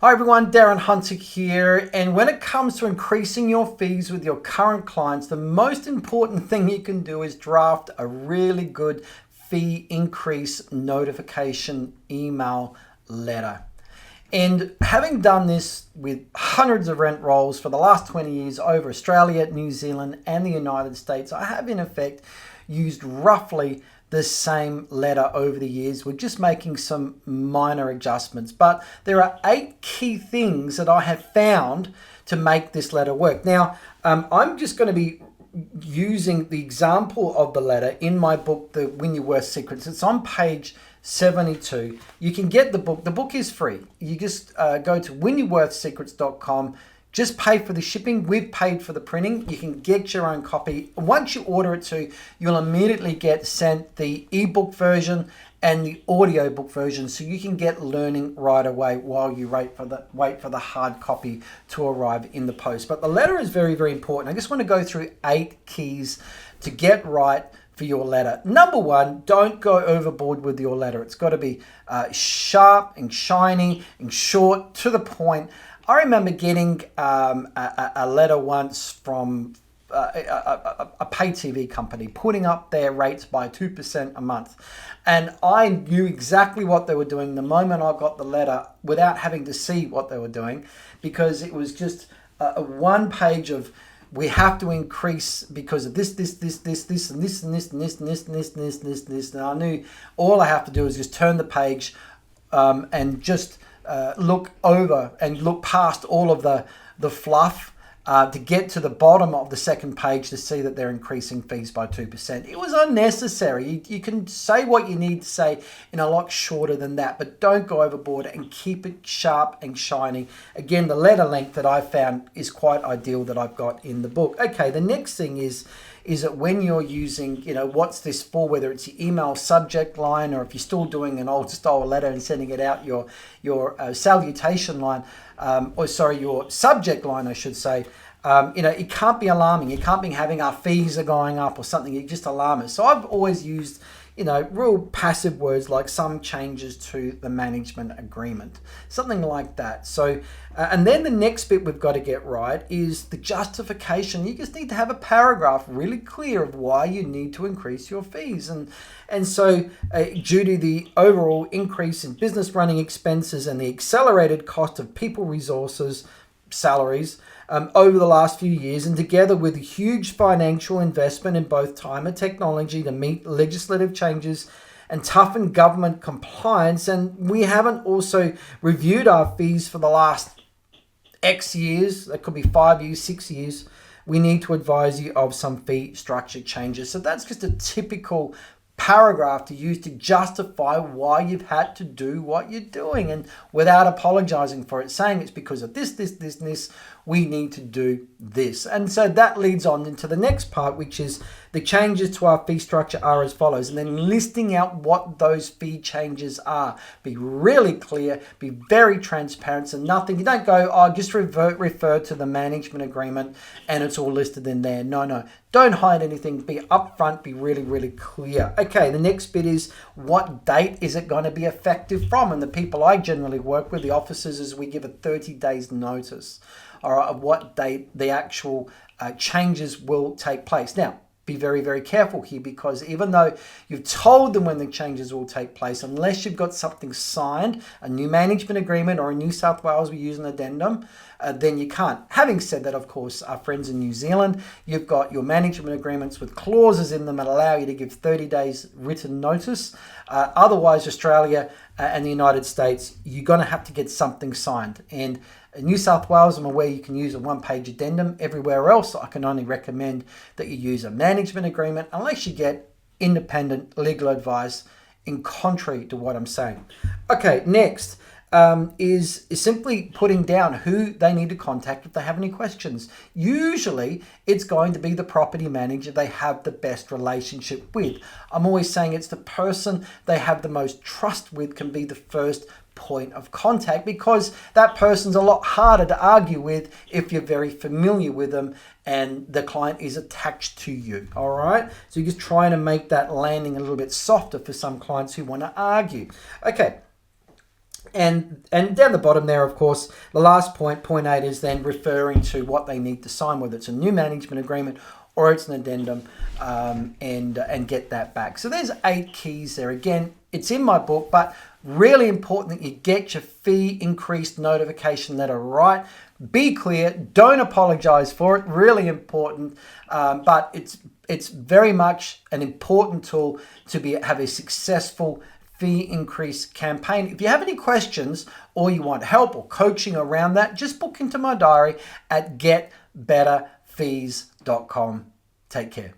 Hi everyone, Darren Hunter here. And when it comes to increasing your fees with your current clients, the most important thing you can do is draft a really good fee increase notification email letter. And having done this with hundreds of rent rolls for the last 20 years over Australia, New Zealand, and the United States, I have in effect used roughly the same letter over the years. We're just making some minor adjustments, but there are 8 key things that I have found to make this letter work. Now, I'm just going to be using the example of the letter in my book, The Win Your Worth Secrets. It's on page 72. You can get the book. The book is free. You just go to winyourworthsecrets.com. Just pay for the shipping. We've paid for the printing. You can get your own copy. Once you order it too, you'll immediately get sent the ebook version and the audiobook version, so you can get learning right away while you wait for the hard copy to arrive in the post. But the letter is very, very important. I just want to go through 8 keys to get right for your letter. Number 1, don't go overboard with your letter. It's got to be sharp and shiny and short, to the point. I remember getting a letter once from a pay TV company putting up their rates by 2% a month. And I knew exactly what they were doing the moment I got the letter without having to see what they were doing, because it was just a one page of, we have to increase because of this, and this, and this, and this, and this, and this, and this, and this, and this, and this. And I knew all I have to do is just turn the page and just look over and look past all of the fluff to get to the bottom of the second page to see that they're increasing fees by 2%. It was unnecessary. You can say what you need to say in a lot shorter than that, but don't go overboard and keep it sharp and shiny. Again, the letter length that I found is quite ideal that I've got in the book. Okay, the next thing is that when you're using, what's this for, whether it's your email subject line, or if you're still doing an old style letter and sending it out, your salutation line, your subject line, I should say, it can't be alarming. It can't be having our fees are going up or something. It just alarm us. So I've always used, real passive words like some changes to the management agreement, something like that. So, and then the next bit we've got to get right is the justification. You just need to have a paragraph really clear of why you need to increase your fees. And so due to the overall increase in business running expenses and the accelerated cost of people resources, salaries, over the last few years, and together with a huge financial investment in both time and technology to meet legislative changes and toughen government compliance, and we haven't also reviewed our fees for the last X years, that could be 5 years, 6 years, we need to advise you of some fee structure changes. So that's just a typical paragraph to use to justify why you've had to do what you're doing, and without apologizing for it, saying it's because of this, we need to do this. And so that leads on into the next part, which is the changes to our fee structure are as follows, and then listing out what those fee changes are. Be really clear, be very transparent, so nothing, you don't go, just refer to the management agreement and it's all listed in there. No. Don't hide anything. Be upfront. Be really, really clear. Okay, the next bit is what date is it going to be effective from? And the people I generally work with, the officers, is we give a 30 days notice, all right, of what date the actual changes will take place. Now, be very, very careful here, because even though you've told them when the changes will take place, unless you've got something signed, a new management agreement, or in New South Wales we use an addendum, then you can't. Having said that, of course, our friends in New Zealand, you've got your management agreements with clauses in them that allow you to give 30 days written notice. Otherwise, Australia and the United States, you're going to have to get something signed. And in New South Wales, I'm aware you can use a one-page addendum. Everywhere else, I can only recommend that you use a management agreement unless you get independent legal advice in contrary to what I'm saying. Okay, next is simply putting down who they need to contact if they have any questions. Usually, it's going to be the property manager they have the best relationship with. I'm always saying it's the person they have the most trust with can be the first point of contact, because that person's a lot harder to argue with if you're very familiar with them and the client is attached to you. All right, so you're just trying to make that landing a little bit softer for some clients who want to argue. Okay, And down the bottom there, of course, the last point, point 8, is then referring to what they need to sign, whether it's a new management agreement or it's an addendum, and get that back. So there's 8 keys there. Again, it's in my book, but really important that you get your fee increase notification letter right. Be clear. Don't apologize for it. Really important. But it's very much an important tool to have a successful fee increase campaign. If you have any questions or you want help or coaching around that, just book into my diary at getbetterfees.com. Take care.